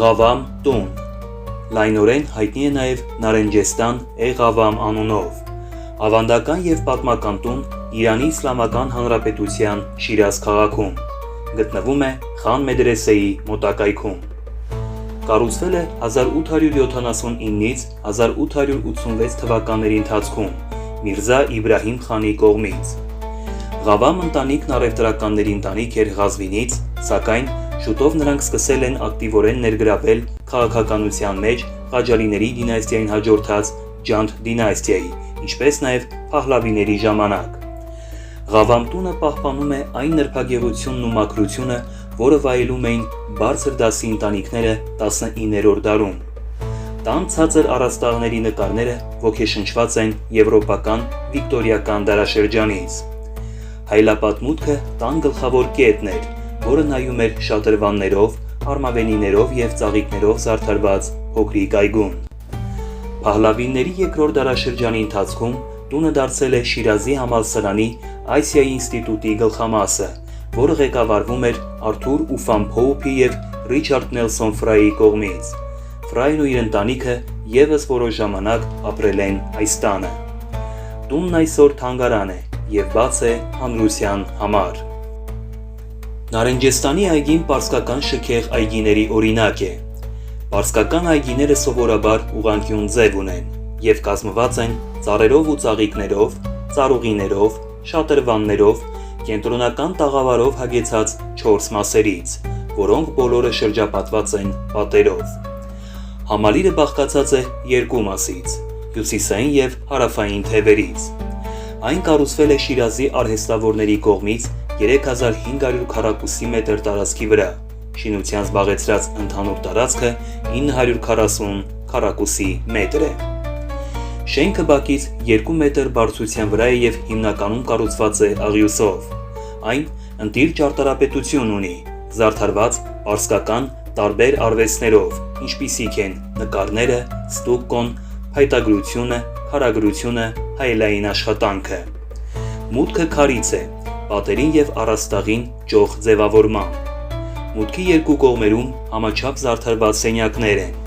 Ղավամ տուն։ Լայնորեն հայտնի է նաև Նարենջեստան Ղավամ անունով։ Ավանդական և պատմական տուն Իրանի Իսլամական Հանրապետության Շիրազ քաղաքում։ Գտնվում է Խան Մեդրեսեի մոտակայքում։ Կառուցվել է 1879-ից 1886 թվականների ընթացքում Միրզա Իբրահիմ խանի կողմից։ Ղավամ ընտանիքն առևտրականների ընտանիք էր Ղազվինից, սակայն շուտով նրանք սկսել են ակտիվորեն ներգրավել քաղաքականության մեջ Ղաջարիների դինաստիային հաջորդած Ջանդ դինաստիայի, ինչպես նաև Փահլավիների ժամանակ։ Ղավամ տունը պահպանում է այն նրբագեղությունն ու մաքրությունը, որը վայելում էին բարձր դասի ընտանիքները 19-րդ դարում։ Տան ցածր առաստաղների նկարները ոգեշնչված են եվրոպական վիկտորիական դարաշրջանից։ Հայլապատմունքը տան գլխավոր կետն էր, որը նայում էր շատրվաններով, արմավենիներով և ծաղիկներով զարդարված փոքրիկ այգուն։ Փահլավիների երկրորդ դարաշրջանի ընթացքում տունը դարձել է Շիրազի համալսարանի Ասիայի ինստիտուտի գլխամասը, որը ղեկավարվում էր Արթուր Ուֆամ Փոուփի և Ռիչարդ Նելսոն Ֆրայի կողմից։ Ֆրային ու իր ընտանիքը ևս որոշ ժամանակ ապրել են այս տանը։ Տունն այսօր թանգարան է և բաց է հանրության համար։ Նարենջեստանի այգին պարսկական շքեղ այգիների օրինակ է։ Պարսկական այգիները սովորաբար ուղղանկյուն ձև ունեն և կազմված են ծառերով ու ծաղիկներով, ծառուղիներով, շատրվաններով, կենտրոնական տաղավարով հագեցած 4 մասերից, որոնք բոլորը շրջապատված են պատերով։ Համալիրը բաղկացած է 2 մասից՝ հյուսիսային և հարավային թևերից։ Այն կառուցվել է Շիրազի արհեստավորների կողմից 3500 քառակուսի մետր տարածքի վրա, շինության զբաղեցրած ընդհանուր տարածքը 940 քառակուսի մետր է։ Շենքը բակից 2 մետր բարձրության վրա է և հիմնականում կառուցված է աղյուսով։ Այն ընտիր ճարտարապետություն ունի, զարդարված պարսկական տարբեր արվեստներով, ինչպիսիք են նկարները, ստուկկոն, փայտագրությունը, քարագրությունը, հայելային աշխատանքը։ Մուտքը քարից է, պատերին և առաստաղին ճոխ ձևավորմամբ։ Մուտքի երկու կողմերում համաչափ զարդարված սենյակներ են։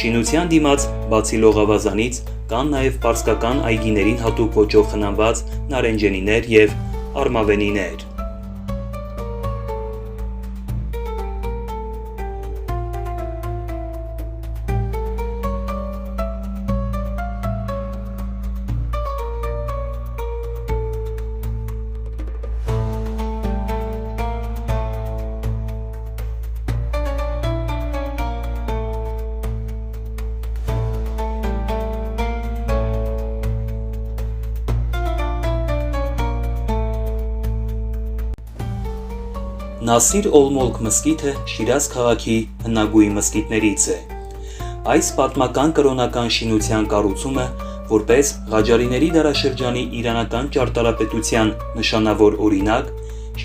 Շինության դիմաց, բացի լողավազանից, կան նաև պարսկական այգիներին հատուկ ոճով խնամված նարենջենիներ և արմավենիներ։ Նասիր Օլմոլք մզկիթը Շիրազ քաղաքի հնագույն մզկիթներից է։ Այս պատմական կրոնական շինության կառուցումը որպես Ղաջարիների դարաշրջանի իրանական ճարտարապետության նշանավոր օրինակ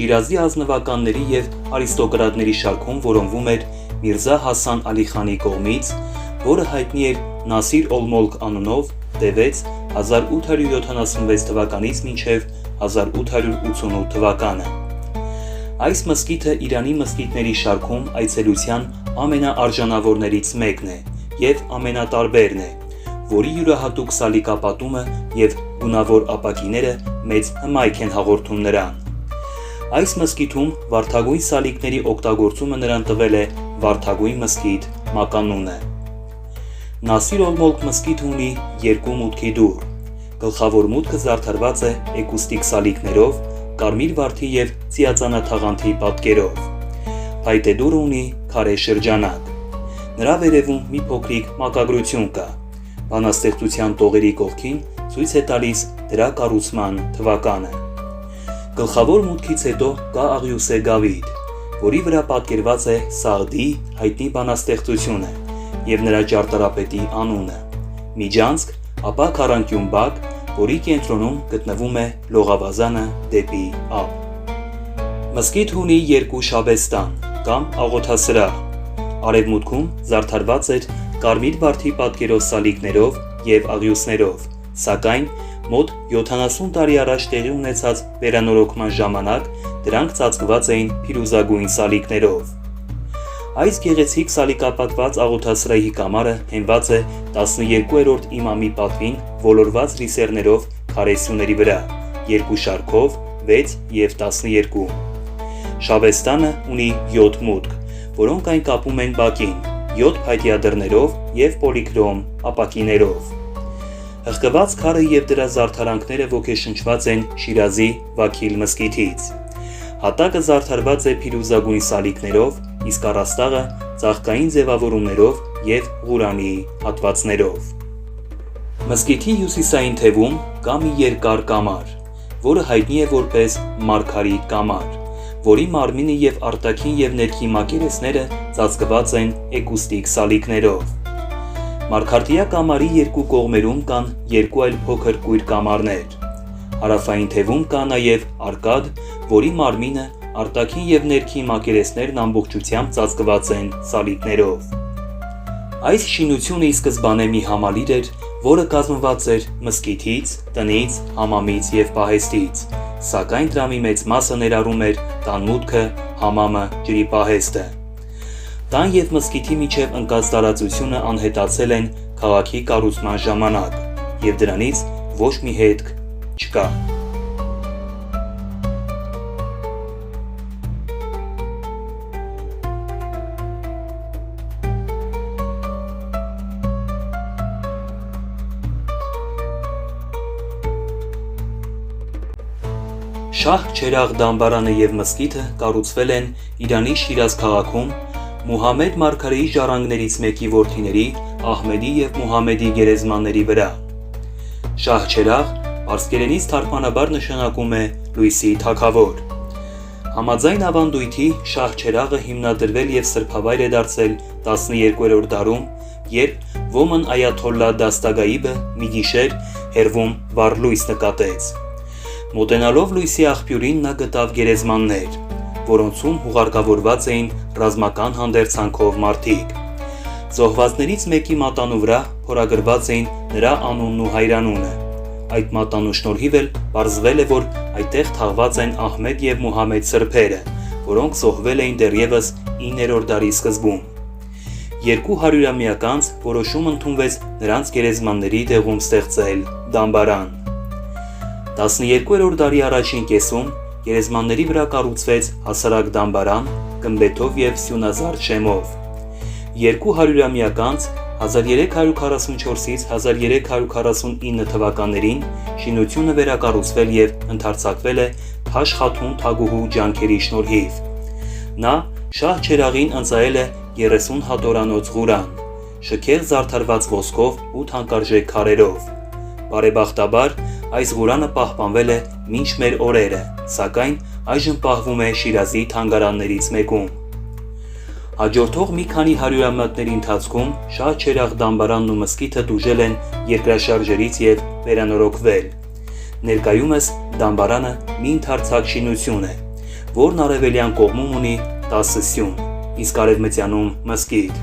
Շիրազի ազնվականների և արիստոկրատների շարքում որոնվում էր Միրզա Հասան Ալի խանի կողմից, որը հայտնի էր Նասիր Օլմոլք անունով, տևեց 1876 թվականից մինչև 1888 թվականը։ Այս մզկիթը Իրանի մզկիթների շարքում այցելության ամենաարժանավորներից մեկն է և ամենատարբերն է, որի յուրահատուկ սալիկապատումը և գունավոր ապակիները մեծ հմայք են հաղորդում նրան։ Այս մզկիթում վարդագույն սալիկների օգտագործումը նրան տվել է վարդագույն մզկիթ մականունը։ Նասիր Օլմոլք մզկիթը ունի 2 մուտքի դուռ։ Գլխավոր մուտքը զարդարված է էկուստիկ սալիկներով, կարմիր վարդի և ծիածանաթաղանթի պատկերով։ Փայտե դուռը ունի քարե շրջանակ։ Նրա վերևում մի փոքրիկ մակագրություն կա։ Բանաստեղծության տողերի կողքին ցույց է տալիս դրա կառուցման թվականը։ Գլխավոր մուտքից հետո կա աղյուսե գավիթ, որի վրա պատկերված է Սաղդի հայտնի բանաստեղծությունը և նրա ճարտարապետի անունը։ Միջանցք, ապա քառանկյուն բակ, որի կենտրոնում գտնվում է լողավազանը դեպի ափ։ Մզկիթը ունի 2 շաբեստան կամ աղոթասրահ։ Արևմուտքում զարդարված էր կարմիր վարդի պատկերով սալիկներով և աղյուսներով, սակայն մոտ 70 տարի առաջ տեղի ունեցած վերանորոգման ժամանակ դրանք ծածկված էին փիրուզագույն սալիկներով։ Այս գեղեցիկ սալիկապատված աղոթասրահի կամարը հենված է 12-րդ իմամի պատվին ոլորված ռիսերներով քարե սյուների վրա, 2 շարքով 6 և 12։ Շաբեստանը ունի 7 մուտք, որոնք այն կապում են բակին, 7 փայտյա դռներով և պոլիկրոմ ապակիներով։ Հղկված քարը և դրա զարդարանքները ոգեշնչված են Շիրազի Վաքիլ մզկիթից։ Հատակը զարդարված է փիրուզագույն սալիկներով, իսկ առաստաղը ծաղկային ձևավորումներով և Ղուրանի հատվածներով։ Մզկիթի հյուսիսային թևում կա մի երկար կամար, որը հայտնի է որպես Մարգարիտ կամար, որի մարմինը և արտաքին և ներքին մակերեսները ծածկված են էկուստիկ սալիկներով։ Մարգարտյա կամարի երկու կողմերում կան 2 այլ փոքր կույր կամարներ։ Հարավային թևում կա նաև արկադ, որի մարմինը, արտաքին և ներքին մակերեսներն ամբողջությամբ ծածկված են սալիկներով։ Այս շինությունը ի սկզբանե մի համալիր էր, որը կազմված էր մզկիթից, տնից, համամից և պահեստից, սակայն դրա մի մեծ մասը ներառում էր տան մուտքը, համամը, ջրի պահեստը։ Տան և մզկիթի միջև ընկած տարածությունը անհետացել են քաղաքի կառուցման ժամանակ, և դրանից ոչ մի հետք չկա։ Շահ Չերաղ դամբարանը և մզկիթը կառուցվել են Իրանի Շիրազ քաղաքում Մուհամմեդ մարգարեի ժառանգներից մեկի որդիների Ահմեդի և Մուհամմեդի գերեզմանների վրա։ Շահ Չերաղ պարսկերենից թարգմանաբար նշանակում է լույսի թագավոր։ Համաձայն ավանդույթի Շահ Չերաղը հիմնադրվել և սրբավայր է դարձել 12-րդ դարում, երբ Ոմն Այաթոլլա Դաստագայիբը մի գիշեր հեռվում վառ լույս նկատեց։ Մոտենալով լույսի աղբյուրին նա գտավ գերեզմաններ, որոնցում հուղարկավորված էին ռազմական հանդերձանքով մարդիկ։ Զոհվածներից մեկի մատանու վրա փորագրված էին նրա անունն ու հայրանունը։ Այդ մատանու շնորհիվ էլ պարզվել է, որ այդտեղ թաղված են Ահմեդ և Մուհամմեդ սրբերը, որոնք զոհվել էին դեռևս 9-րդ դարի սկզբում։ 200-ամյակ անց որոշում ընդունվեց նրանց գերեզմանների տեղում ստեղծել դամբարան։ 12-րդ դարի առաջին կեսում գերեզմանների վրա կառուցվեց հասարակ դամբարան, գմբեթով և սյունազարդ շեմով։ 200-ամյակ անց 1344-ից 1349 թվականներին շինությունը վերակառուցվել և ընդարձակվել է Թաշ Խաթուն թագուհու ջանքերի շնորհիվ։ Նա Շահ Չերաղին ընծայել է 30 հատորանոց Ղուրան, շքեղ զարդարված ոսկով ու թանկարժեք քարերով։ Բարեբախտաբար, այս Ղուրանը պահպանվել է մինչ մեր օրերը, սակայն այժմ պահվում է Շիրազի թանգարաններից մեկում։ Հաջորդող մի քանի հարյուրամյակների ընթացքում Շահ Չերաղ դամբարանն ու մզկիթը տուժել են երկրաշարժերից և վերանորոգվել։ Ներկայումս դամբարանը մի ընդարձակ շինություն է, որն արևելյան կողմում ունի 10 սյուն, իսկ արևմտյանում մզկիթ։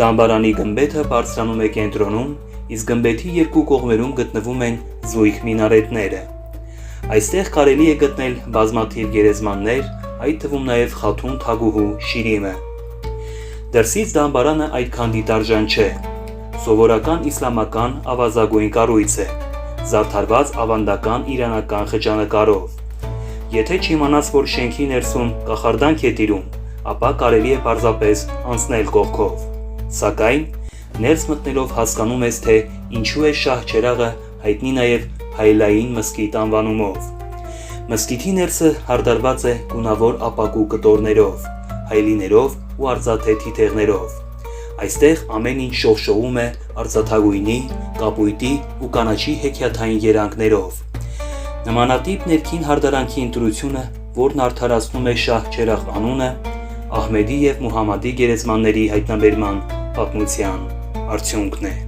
Դամբարանի գմբեթը բարձրանում է կենտրոնում, իսկ գմբեթի երկու կողմերում գտնվում են զույգ մինարետները։ Այստեղ կարելի է գտնել բազմաթիվ գերեզմաններ, այդ թվում նաև Խաթուն թագուհու շիրիմը։ Դրսից դամբարանը այդքան դիտարժան չէ։ Սովորական իսլամական ավազագույն կառույց է, զարդարված ավանդական իրանական խճանկարով։ Եթե չիմանաս, որ շենքի ներսում կախարդանք է տիրում, ապա կարելի է պարզապես անցնել կողքով։ Սակայն ներս մտնելով հասկանում ես, թե ինչու է Շահ Չերաղը հայտնի նաև Հայլային մզկիթ անվանումով։ Մզկիթի ներսը հարդարված է գունավոր ապակու կտորներով, հայլիներով ու արծաթե թիթեղներով։ Այստեղ ամեն ինչ շողշողում է արծաթագույնի, կապույտի ու կանաչի հեքիաթային երանգներով։ Նմանատիպ ներքին հարդարանքի ընտրությունը, որն արդարացնում է Շահ Չերաղ անունը, Ահմեդի և Մուհամմադի գերեզմանների հայտնաբերման պատմության արդյունքն է։